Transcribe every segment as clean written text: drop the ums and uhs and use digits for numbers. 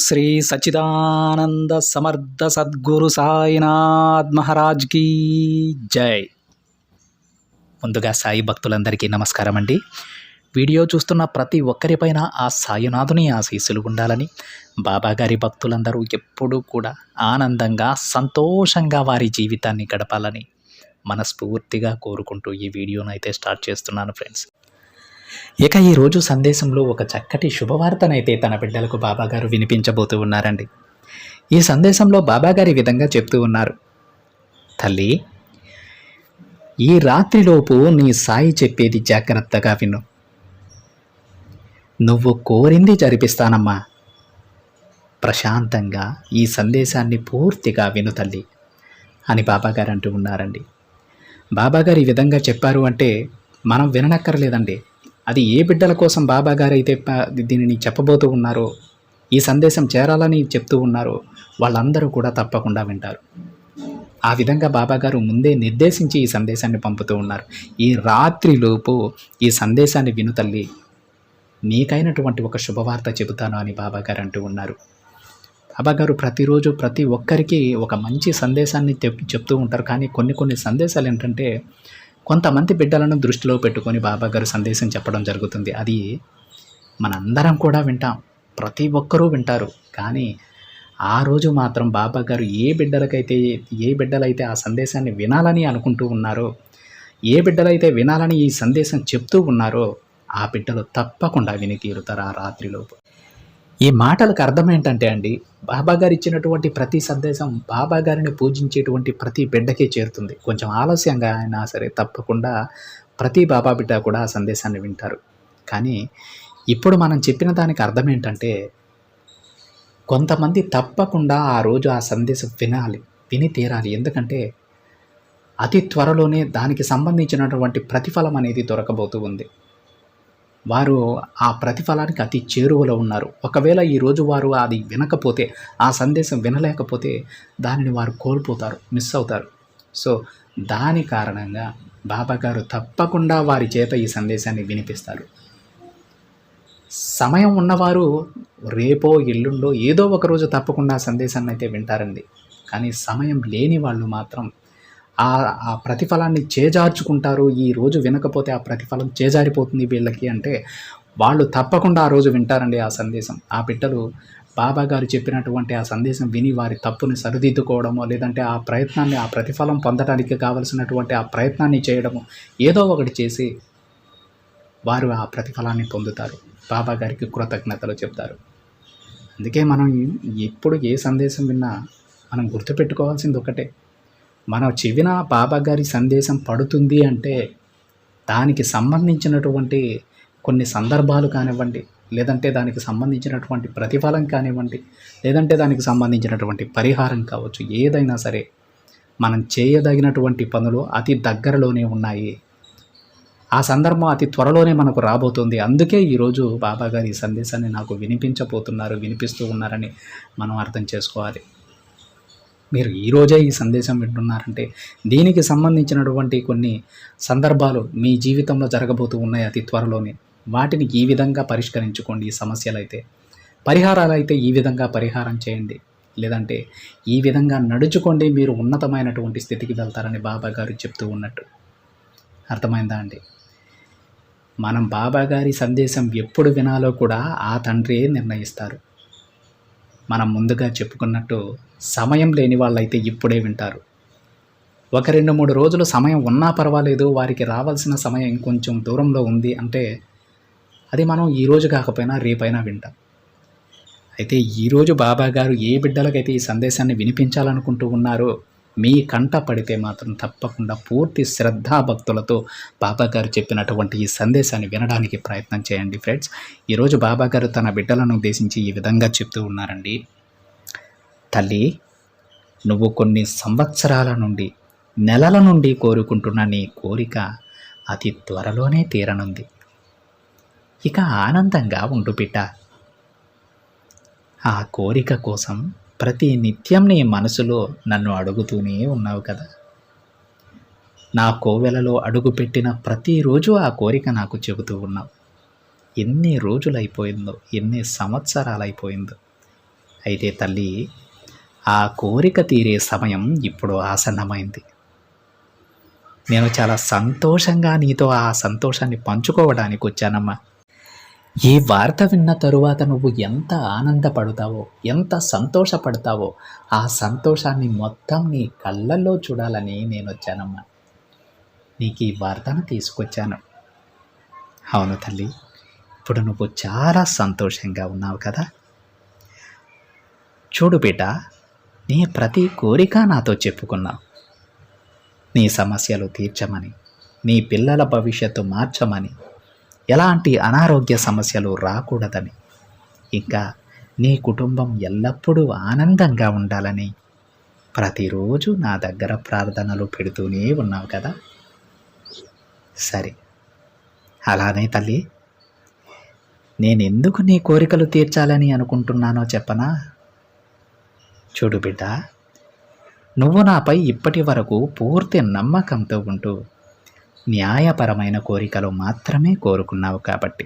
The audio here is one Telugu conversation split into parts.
శ్రీ సచ్చిదానంద సమర్థ సద్గురు సాయినాథ్ మహారాజ్ కీ జై. ముందుగా సాయి భక్తులందరికీ నమస్కారం అండి. వీడియో చూస్తున్న ప్రతి ఒక్కరిపైన ఆ సాయినాథుని ఆశీస్సులు ఉండాలని, బాబాగారి భక్తులందరూ ఎప్పుడూ కూడా ఆనందంగా సంతోషంగా వారి జీవితాన్ని గడపాలని మనస్ఫూర్తిగా కోరుకుంటూ ఈ వీడియోను అయితే స్టార్ట్ చేస్తున్నాను ఫ్రెండ్స్. ఇక ఈరోజు సందేశంలో ఒక చక్కటి శుభవార్తనైతే తన బిడ్డలకు బాబాగారు వినిపించబోతూ ఉన్నారండి. ఈ సందేశంలో బాబాగారి విధంగా చెప్తూ ఉన్నారు, తల్లి, ఈ రాత్రిలోపు నీ సాయి చెప్పేది జాగ్రత్తగా విను. నువ్వు కోరింది జరిపిస్తానమ్మా. ప్రశాంతంగా ఈ సందేశాన్ని పూర్తిగా విను తల్లి అని బాబాగారు అంటూ ఉన్నారండి. బాబాగారు ఈ విధంగా చెప్పారు అంటే మనం విననక్కర్లేదండి. అది ఏ బిడ్డల కోసం బాబాగారు అయితే దీనిని చెప్పబోతూ ఉన్నారో, ఈ సందేశం చేరాలని చెప్తూ ఉన్నారో వాళ్ళందరూ కూడా తప్పకుండా వింటారు. ఆ విధంగా బాబాగారు ముందే నిర్దేశించి ఈ సందేశాన్ని పంపుతూ ఉన్నారు. ఈ రాత్రిలోపు ఈ సందేశాన్ని విను తల్లి, నీకైనటువంటి ఒక శుభవార్త చెబుతాను అని బాబాగారు అంటూ ఉన్నారు. బాబాగారు ప్రతిరోజు ప్రతి ఒక్కరికి ఒక మంచి సందేశాన్ని చెప్తూ ఉంటారు. కానీ కొన్ని సందేశాలు ఏంటంటే కొంతమంది బిడ్డలను దృష్టిలో పెట్టుకొని బాబాగారు సందేశం చెప్పడం జరుగుతుంది. అది మనందరం కూడా వింటాం, ప్రతి ఒక్కరూ వింటారు. కానీ ఆ రోజు మాత్రం బాబాగారు ఏ బిడ్డలైతే ఆ సందేశాన్ని వినాలని అనుకుంటూ ఉన్నారో, ఏ బిడ్డలైతే వినాలని ఈ సందేశం చెప్తూ ఉన్నారో ఆ బిడ్డలు తప్పకుండా విని తీరుతారు ఆ రాత్రిలోపు. ఈ మాటలకు అర్థం ఏంటంటే అండి, బాబాగారు ఇచ్చినటువంటి ప్రతి సందేశం బాబాగారిని పూజించేటువంటి ప్రతి బిడ్డకే చేరుతుంది. కొంచెం ఆలస్యంగా అయినా సరే తప్పకుండా ప్రతి బాబా బిడ్డ కూడా ఆ సందేశాన్ని వింటారు. కానీ ఇప్పుడు మనం చెప్పిన దానికి అర్థం ఏంటంటే, కొంతమంది తప్పకుండా ఆ రోజు ఆ సందేశం విని తీరాలి. ఎందుకంటే అతి త్వరలోనే దానికి సంబంధించినటువంటి ప్రతిఫలం అనేది దొరకబోతూ ఉంది. వారు ఆ ప్రతిఫలానికి అతి చేరువలో ఉన్నారు. ఒకవేళ ఈరోజు వారు అది వినకపోతే, ఆ సందేశం వినలేకపోతే దానిని వారు కోల్పోతారు, మిస్ అవుతారు. సో దాని కారణంగా బాబాగారు తప్పకుండా వారి చేత ఈ సందేశాన్ని వినిపిస్తారు. సమయం ఉన్నవారు రేపో ఎల్లుండో ఏదో ఒక రోజు తప్పకుండా ఆ సందేశాన్ని అయితే వింటారండి. కానీ సమయం లేని వాళ్ళు మాత్రం ఆ ప్రతిఫలాన్ని చేజార్చుకుంటారు. ఈ రోజు వినకపోతే ఆ ప్రతిఫలం చేజారిపోతుంది వీళ్ళకి అంటే వాళ్ళు తప్పకుండా ఆ రోజు వింటారండి ఆ సందేశం. ఆ బిడ్డలు బాబాగారు చెప్పినటువంటి ఆ సందేశం విని వారి తప్పుని సరిదిద్దుకోవడమో, లేదంటే ఆ ప్రయత్నాన్ని, ఆ ప్రతిఫలం పొందడానికి కావలసినటువంటి ఆ ప్రయత్నాన్ని చేయడము, ఏదో ఒకటి చేసి వారు ఆ ప్రతిఫలాన్ని పొందుతారు. బాబాగారికి కృతజ్ఞతలు చెప్తారు. అందుకే మనం ఎప్పుడు ఏ సందేశం విన్నా మనం గుర్తుపెట్టుకోవాల్సింది ఒకటే, మన చెవిన బాబాగారి సందేశం పడుతుంది అంటే దానికి సంబంధించినటువంటి కొన్ని సందర్భాలు కానివ్వండి, లేదంటే దానికి సంబంధించినటువంటి ప్రతిఫలం కానివ్వండి, లేదంటే దానికి సంబంధించినటువంటి పరిహారం కావచ్చు, ఏదైనా సరే మనం చేయదగినటువంటి పనులు అతి దగ్గరలోనే ఉన్నాయి. ఆ సందర్భం అతి త్వరలోనే మనకు రాబోతుంది. అందుకే ఈరోజు బాబాగారి ఈ సందేశాన్ని నాకు వినిపిస్తూ ఉన్నారని మనం అర్థం చేసుకోవాలి. మీరు ఈరోజే ఈ సందేశం వింటున్నారంటే దీనికి సంబంధించినటువంటి కొన్ని సందర్భాలు మీ జీవితంలో జరగబోతూ ఉన్నాయి అతి త్వరలోనే. వాటిని ఈ విధంగా పరిష్కరించుకోండి. ఈ సమస్యలు అయితే, పరిహారాలు అయితే ఈ విధంగా పరిహారం చేయండి, లేదంటే ఈ విధంగా నడుచుకోండి, మీరు ఉన్నతమైనటువంటి స్థితికి వెళ్తారని బాబాగారు చెప్తూ ఉన్నట్టు. అర్థమైందా అండి? మనం బాబాగారి సందేశం ఎప్పుడు వినాలో కూడా ఆ తండ్రియే నిర్ణయిస్తారు. మనం ముందుగా చెప్పుకున్నట్టు సమయం లేని వాళ్ళైతే ఇప్పుడే వింటారు. ఒక 2-3 రోజులు సమయం ఉన్నా పర్వాలేదు, వారికి రావాల్సిన సమయం ఇంకొంచెం దూరంలో ఉంది అంటే అది మనం ఈరోజు కాకపోయినా రేపైనా వింటాం. అయితే ఈరోజు బాబాగారు ఏ బిడ్డలకైతే ఈ సందేశాన్ని వినిపించాలనుకుంటూ ఉన్నారో మీ కంట పడితే మాత్రం తప్పకుండా పూర్తి శ్రద్ధాభక్తులతో బాబాగారు చెప్పినటువంటి ఈ సందేశాన్ని వినడానికి ప్రయత్నం చేయండి ఫ్రెండ్స్. ఈరోజు బాబాగారు తన బిడ్డలను ఉద్దేశించి ఈ విధంగా చెప్తూ ఉన్నారండి, తల్లి, నువ్వు కొన్ని సంవత్సరాల నుండి, నెలల నుండి కోరుకుంటున్న నీ కోరిక అతి త్వరలోనే తీరనుంది. ఇక ఆనందంగా ఉండు బిడ్డ. ఆ కోరిక కోసం ప్రతి నిత్యం నీ మనసులో నన్ను అడుగుతూనే ఉన్నావు కదా. నా కోవెలలో అడుగుపెట్టిన ప్రతిరోజు ఆ కోరిక నాకు చెబుతూ ఉన్నావు. ఎన్ని రోజులైపోయిందో, ఎన్ని సంవత్సరాలైపోయిందో. అయితే తల్లి, ఆ కోరిక తీరే సమయం ఇప్పుడు ఆసన్నమైంది. నేను చాలా సంతోషంగా నీతో ఆ సంతోషాన్ని పంచుకోవడానికి వచ్చానమ్మా. ఈ వార్త విన్న తరువాత నువ్వు ఎంత ఆనందపడతావో, ఎంత సంతోషపడతావో, ఆ సంతోషాన్ని మొత్తం నీ కళ్ళల్లో చూడాలని నేనొచ్చానమ్మా. నీకు ఈ వార్తను తీసుకొచ్చాను. అవును తల్లి, ఇప్పుడు నువ్వు చాలా సంతోషంగా ఉన్నావు కదా. చూడు బిడ్డ, నీ ప్రతి కోరిక నాతో చెప్పుకున్నావు. నీ సమస్యలు తీర్చమని, నీ పిల్లల భవిష్యత్తు మార్చమని, ఎలాంటి అనారోగ్య సమస్యలు రాకూడదని, ఇంకా నీ కుటుంబం ఎల్లప్పుడూ ఆనందంగా ఉండాలని ప్రతిరోజు నా దగ్గర ప్రార్థనలు పెడుతూనే ఉన్నావు కదా. సరే, అలానే తల్లి, నేనెందుకు నీ కోరికలు తీర్చాలని అనుకుంటున్నానో చెప్పనా. చూడు బిడ్డ, నువ్వు నాపై ఇప్పటి వరకు పూర్తి నమ్మకంతో ఉంటూ న్యాయపరమైన కోరికలు మాత్రమే కోరుకున్నావు కాబట్టి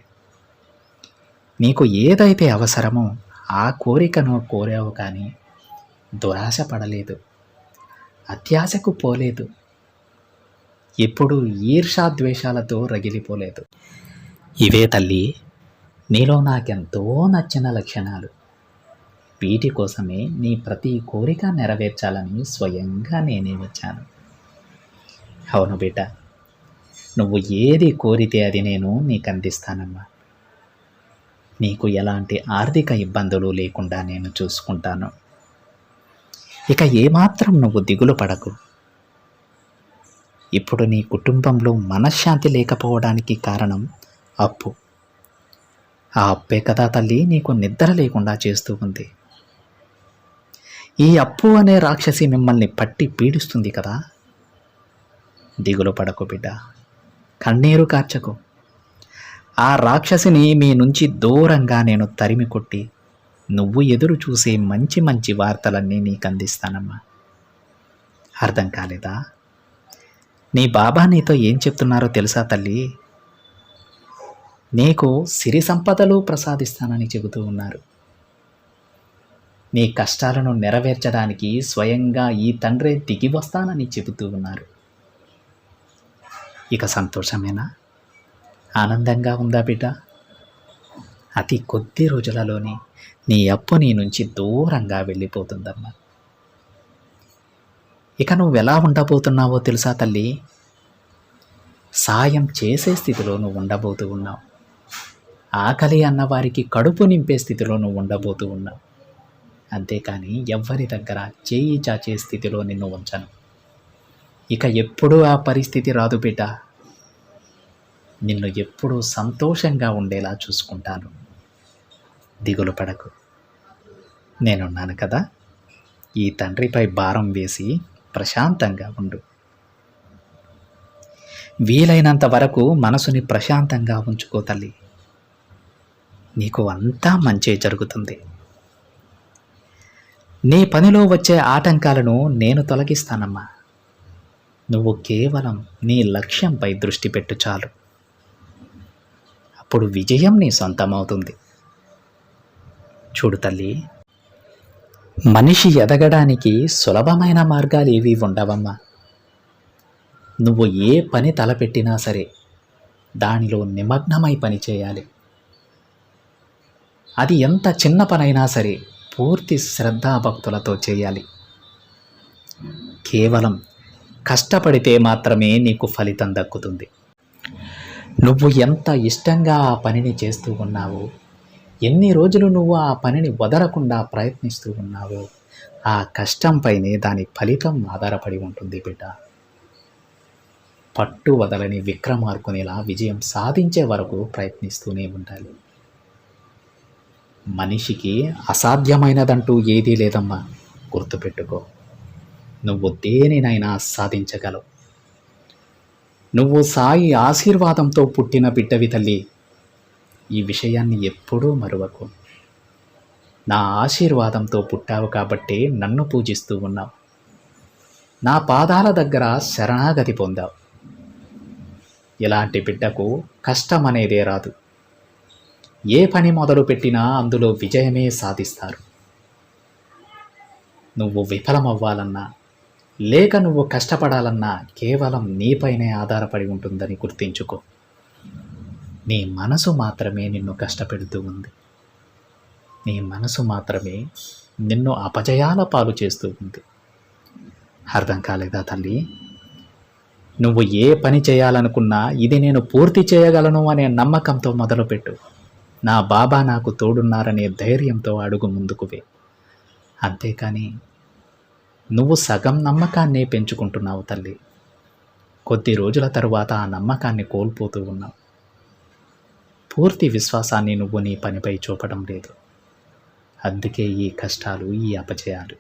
నీకు ఏదైతే అవసరమో ఆ కోరికను కోరావు, కానీ దురాశ పడలేదు, అత్యాశకు పోలేదు, ఎప్పుడు ఈర్షాద్వేషాలతో రగిలిపోలేదు. ఇవే తల్లి నీలో నాకెంతో నచ్చిన లక్షణాలు. వీటి కోసమే నీ ప్రతి కోరిక నెరవేర్చాలని స్వయంగా నేనే వచ్చాను. అవును బిడ్డ, నువ్వు ఏది కోరితే అది నేను నీకు అందిస్తానమ్మా. నీకు ఎలాంటి ఆర్థిక ఇబ్బందులు లేకుండా నేను చూసుకుంటాను. ఇక ఏమాత్రం నువ్వు దిగులు పడకు. ఇప్పుడు నీ కుటుంబంలో మనశ్శాంతి లేకపోవడానికి కారణం అప్పు. ఆ అప్పే కదా తల్లి నీకు నిద్ర లేకుండా చేస్తూ ఉంది. ఈ అప్పు అనే రాక్షసి మిమ్మల్ని పట్టి పీడిస్తుంది కదా. దిగులు పడకు బిడ్డ, కన్నీరు కార్చకు. ఆ రాక్షసిని మీ నుంచి దూరంగా నేను తరిమి కొట్టి నువ్వు ఎదురు చూసే మంచి మంచి వార్తలన్నీ నీకు అందిస్తానమ్మా. అర్థం కాలేదా? నీ బాబా నీతో ఏం చెప్తున్నారో తెలుసా తల్లి? నీకు సిరి సంపదలు ప్రసాదిస్తానని చెబుతూ ఉన్నారు. నీ కష్టాలను నెరవేర్చడానికి స్వయంగా ఈ తండ్రే దిగి వస్తానని చెబుతూ ఉన్నారు. ఇక సంతోషమేనా? ఆనందంగా ఉందా బిడ్డ? అతి కొద్ది రోజులలోనే నీ అప్పు నీ నుంచి దూరంగా వెళ్ళిపోతుందమ్మా. ఇక నువ్వెలా ఉండబోతున్నావో తెలుసా తల్లి? సాయం చేసే స్థితిలో నువ్వు ఉండబోతూ ఉన్నావు. ఆకలి అన్నవారికి కడుపు నింపే స్థితిలో నువ్వు ఉండబోతూ ఉన్నావు. అంతేకాని ఎవ్వరి దగ్గర చేయి చాచే స్థితిలో నిన్ను ఉంచను. ఇక ఎప్పుడూ ఆ పరిస్థితి రాదు బిడ్డ. నిన్ను ఎప్పుడూ సంతోషంగా ఉండేలా చూసుకుంటాను. దిగులు పడకు, నేనున్నాను కదా. ఈ తండ్రిపై భారం వేసి ప్రశాంతంగా ఉండు. వీలైనంత వరకు మనసుని ప్రశాంతంగా ఉంచుకో తల్లి. నీకు అంతా మంచే జరుగుతుంది. నీ పనిలో వచ్చే ఆటంకాలను నేను తొలగిస్తానమ్మా. నువ్వు కేవలం నీ లక్ష్యంపై దృష్టి పెట్టు చాలు. అప్పుడు విజయం నీ సొంతమవుతుంది. చూడు తల్లి, మనిషి ఎదగడానికి సులభమైన మార్గాలు ఏవి ఉండవమ్మా. నువ్వు ఏ పని తలపెట్టినా సరే దానిలో నిమగ్నమై పని చేయాలి. అది ఎంత చిన్న పనైనా సరే పూర్తి శ్రద్ధాభక్తులతో చేయాలి. కేవలం కష్టపడితే మాత్రమే నీకు ఫలితం దక్కుతుంది. నువ్వు ఎంత ఇష్టంగా ఆ పనిని చేస్తూ ఉన్నావో, ఎన్ని రోజులు నువ్వు ఆ పనిని వదలకుండా ప్రయత్నిస్తూ ఉన్నావో, ఆ కష్టంపైనే దాని ఫలితం ఆధారపడి ఉంటుంది బిడ్డ. పట్టు వదలని విక్రమార్కునిలా విజయం సాధించే వరకు ప్రయత్నిస్తూనే ఉండాలి. మనిషికి అసాధ్యమైనదంటూ ఏదీ లేదమ్మా. గుర్తుపెట్టుకో, నువ్వు దేనినైనా సాధించగలవు. నువ్వు సాయి ఆశీర్వాదంతో పుట్టిన బిడ్డవి తల్లి. ఈ విషయాన్ని ఎప్పుడూ మరువకు. నా ఆశీర్వాదంతో పుట్టావు కాబట్టే నన్ను పూజిస్తూ ఉన్నావు. నా పాదాల దగ్గర శరణాగతి పొందావు. ఇలాంటి బిడ్డకు కష్టం అనేదే రాదు. ఏ పని మొదలుపెట్టినా అందులో విజయమే సాధిస్తారు. నువ్వు విఫలమవ్వాలన్నా లేక నువ్వు కష్టపడాలన్నా కేవలం నీపైనే ఆధారపడి ఉంటుందని గుర్తించుకో. నీ మనసు మాత్రమే నిన్ను కష్టపెడుతూ ఉంది. నీ మనసు మాత్రమే నిన్ను అపజయాల పాలు చేస్తూ ఉంది. అర్థం కాలేదా తల్లి? నువ్వు ఏ పని చేయాలనుకున్నా ఇది నేను పూర్తి చేయగలను అనే నమ్మకంతో మొదలుపెట్టు. నా బాబా నాకు తోడున్నారనే ధైర్యంతో అడుగు ముందుకువే. అంతేకాని నువ్వు సగం నమ్మకాన్నే పెంచుకుంటున్నావు తల్లి. కొద్ది రోజుల తరువాత ఆ నమ్మకాన్ని కోల్పోతూ ఉన్నావు. పూర్తి విశ్వాసాన్ని నువ్వు నీ పనిపై చూపడం లేదు. అందుకే ఈ కష్టాలు, ఈ అపజయాలు.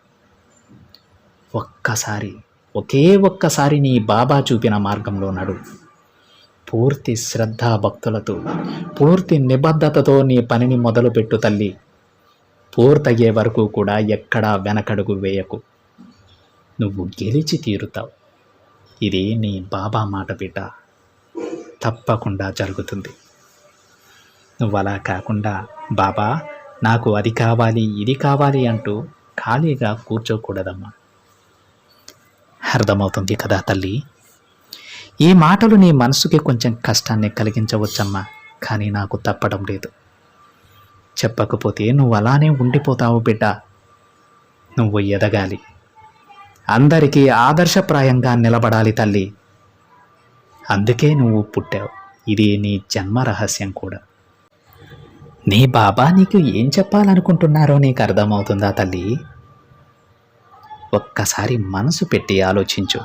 ఒకే ఒక్కసారి నీ బాబా చూపిన మార్గంలో నడు. పూర్తి శ్రద్ధా భక్తులతో, పూర్తి నిబద్ధతతో నీ పనిని మొదలుపెట్టు తల్లి. పూర్తయ్యే వరకు కూడా ఎక్కడా వెనకడుగు వేయకు. నువ్వు గెలిచి తీరుతావు. ఇది నీ బాబా మాట బిడ్డ. తప్పకుండా జరుగుతుంది. నువ్వు అలా కాకుండా బాబా నాకు అది కావాలి, ఇది కావాలి అంటూ ఖాళీగా కూర్చోకూడదమ్మా. అర్థమవుతుంది కదా తల్లి? ఈ మాటలు నీ మనసుకి కొంచెం కష్టాన్ని కలిగించవచ్చమ్మా, కానీ నాకు తప్పడం లేదు. చెప్పకపోతే నువ్వు అలానే ఉండిపోతావు బిడ్డ. నువ్వు ఎదగాలి, అందరికీ ఆదర్శప్రాయంగా నిలబడాలి తల్లి. అందుకే నువ్వు పుట్టావు. ఇది నీ జన్మ రహస్యం కూడా. నీ బాబా నీకు ఏం చెప్పాలనుకుంటున్నారో నీకు అర్థమవుతుందా తల్లి? ఒక్కసారి మనసు పెట్టి ఆలోచించు.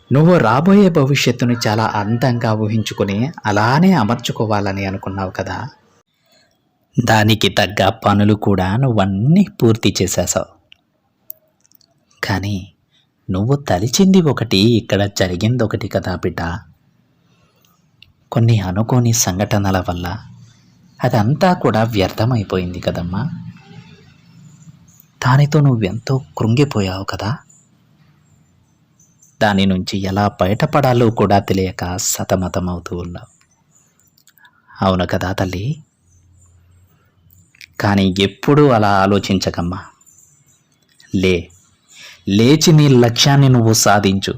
నువ్వు రాబోయే భవిష్యత్తుని చాలా అందంగా ఊహించుకొని అలానే అమర్చుకోవాలని అనుకున్నావు కదా. దానికి తగ్గ పనులు కూడా నువ్వన్నీ పూర్తి చేసేసావు. కానీ నువ్వు తలిచింది ఒకటి, ఇక్కడ జరిగింది ఒకటి కదా బిడ్డ. కొన్ని అనుకోని సంఘటనల వల్ల అదంతా కూడా వ్యర్థమైపోయింది కదమ్మా. దానితో నువ్వెంతో కృంగిపోయావు కదా. దాని నుంచి ఎలా బయటపడాలో కూడా తెలియక సతమతమవుతూ ఉన్నావు. అవును కదా తల్లి? కానీ ఎప్పుడూ అలా ఆలోచించకమ్మా. లేచి నీ లక్ష్యాన్ని నువ్వు సాధించు.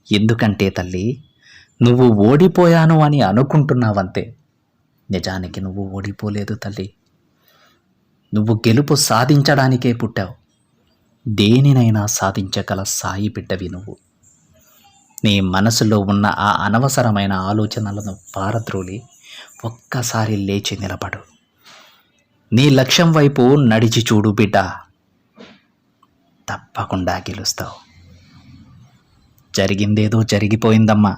ఎందుకంటే తల్లి, నువ్వు ఓడిపోయాను అని అనుకుంటున్నావంతే. నిజానికి నువ్వు ఓడిపోలేదు తల్లి. నువ్వు గెలుపు సాధించడానికే పుట్టావు. దేనినైనా సాధించగల సాయి బిడ్డవి నువ్వు. నీ మనసులో ఉన్న ఆ అనవసరమైన ఆలోచనలను పారద్రోలి ఒక్కసారి లేచి నిలబడు. నీ లక్ష్యం వైపు నడిచి చూడు బిడ్డ. తప్పకుండా గెలుస్తావు. జరిగిందేదో జరిగిపోయిందమ్మా.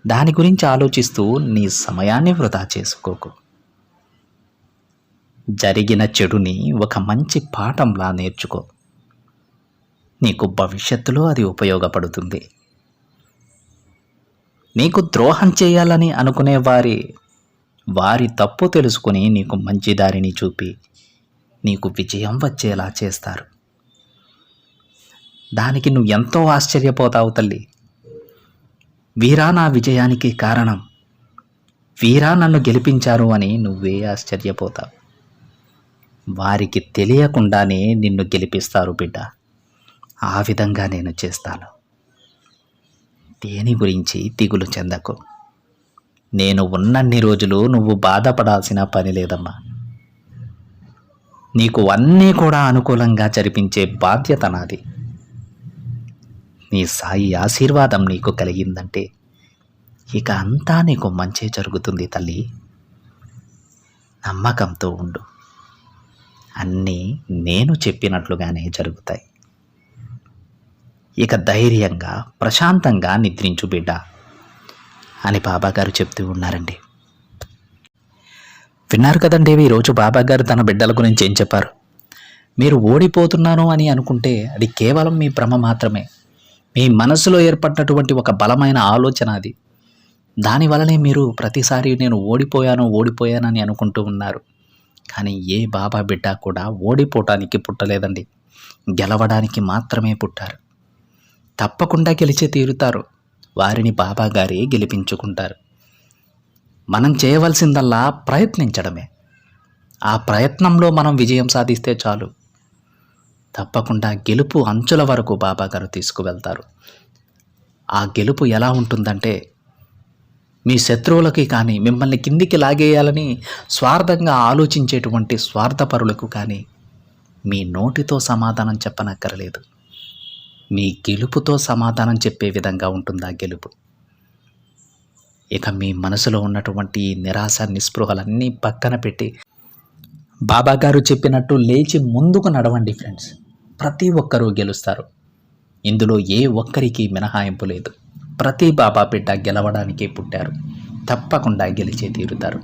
దాని గురించి ఆలోచిస్తూ నీ సమయాన్ని వృధా చేసుకోకు. జరిగిన చెడుని ఒక మంచి పాఠంలా నేర్చుకో. నీకు భవిష్యత్తులో అది ఉపయోగపడుతుంది. నీకు ద్రోహం చేయాలని అనుకునే వారి తప్పు తెలుసుకుని నీకు మంచి దారిని చూపి నీకు విజయం వచ్చేలా చేస్తారు. దానికి నువ్వు ఎంతో ఆశ్చర్యపోతావు తల్లి. వీరా నా విజయానికి కారణం, వీరా నన్ను గెలిపించారు అని నువ్వే ఆశ్చర్యపోతావు. వారికి తెలియకుండానే నిన్ను గెలిపిస్తారు బిడ్డ. ఆ విధంగా నేను చేస్తాను. దేని గురించి దిగులు చెందకు. నేను ఉన్నన్ని రోజులు నువ్వు బాధపడాల్సిన పని లేదమ్మా. నీకు అన్నీ కూడా అనుకూలంగా జరిపించే బాధ్యత నాది. నీ సాయి ఆశీర్వాదం నీకు కలిగిందంటే ఇక అంతా నీకు మంచే జరుగుతుంది తల్లి. నమ్మకంతో ఉండు. అన్నీ నేను చెప్పినట్లుగానే జరుగుతాయి. ఇక ధైర్యంగా ప్రశాంతంగా నిద్రించు బిడ్డ అని బాబాగారు చెప్తూ ఉన్నారండి. విన్నారు కదండి ఈరోజు బాబాగారు తన బిడ్డల గురించి ఏం చెప్పారు. మీరు ఓడిపోతున్నాను అని అనుకుంటే అది కేవలం మీ భ్రమ మాత్రమే. మీ మనసులో ఏర్పడినటువంటి ఒక బలమైన ఆలోచన అది. దానివల్లనే మీరు ప్రతిసారి నేను ఓడిపోయానని అనుకుంటూ ఉన్నారు. కానీ ఏ బాబా బిడ్డ కూడా ఓడిపోవటానికి పుట్టలేదండి, గెలవడానికి మాత్రమే పుట్టారు. తప్పకుండా గెలిచి తీరుతారు. వారిని బాబా గారే గెలిపించుకుంటారు. మనం చేయవలసిందల్లా ప్రయత్నించడమే. ఆ ప్రయత్నంలో మనం విజయం సాధిస్తే చాలు. తప్పకుండా గెలుపు అంచుల వరకు బాబాగారు తీసుకువెళ్తారు. ఆ గెలుపు ఎలా ఉంటుందంటే, మీ శత్రువులకి కానీ, మిమ్మల్ని కిందికి లాగేయాలని స్వార్థంగా ఆలోచించేటువంటి స్వార్థపరులకు కానీ మీ నోటితో సమాధానం చెప్పనక్కరలేదు. మీ గెలుపుతో సమాధానం చెప్పే విధంగా ఉంటుంది ఆ గెలుపు. ఇక మీ మనసులో ఉన్నటువంటి నిరాశ నిస్పృహలన్నీ పక్కన పెట్టి బాబాగారు చెప్పినట్టు లేచి ముందుకు నడవండి ఫ్రెండ్స్. ప్రతి ఒక్కరూ గెలుస్తారు. ఇందులో ఏ ఒక్కరికి మినహాయింపు లేదు. ప్రతి బాబా బిడ్డ గెలవడానికే పుట్టారు. తప్పకుండా గెలిచే తీరుతారు.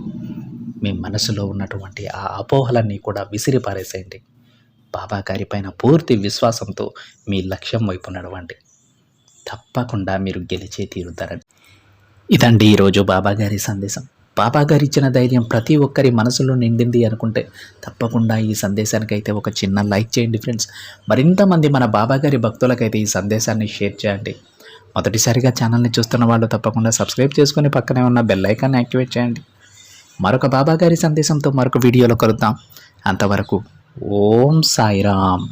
మీ మనసులో ఉన్నటువంటి ఆ అపోహలన్నీ కూడా విసిరిపారేసేయండి. బాబా గారి పైన పూర్తి విశ్వాసంతో మీ లక్ష్యం వైపు నడవండి. తప్పకుండా మీరు గెలిచే తీరుతారని. ఇదండి ఈరోజు బాబాగారి సందేశం. బాబాగారు ఇచ్చిన ధైర్యం ప్రతి ఒక్కరి మనసులో నిండింది అనుకుంటే తప్పకుండా ఈ సందేశానికైతే ఒక చిన్న లైక్ చేయండి ఫ్రెండ్స్. మరింతమంది మన బాబాగారి భక్తులకైతే ఈ సందేశాన్ని షేర్ చేయండి. మొదటిసారిగా ఛానల్ని చూస్తున్న వాళ్ళు తప్పకుండా సబ్స్క్రైబ్ చేసుకొని పక్కనే ఉన్న బెల్ ఐకాన్ని యాక్టివేట్ చేయండి. మరొక బాబాగారి సందేశంతో మరొక వీడియోలో కలుద్దాం. అంతవరకు ఓం సాయిరామ్.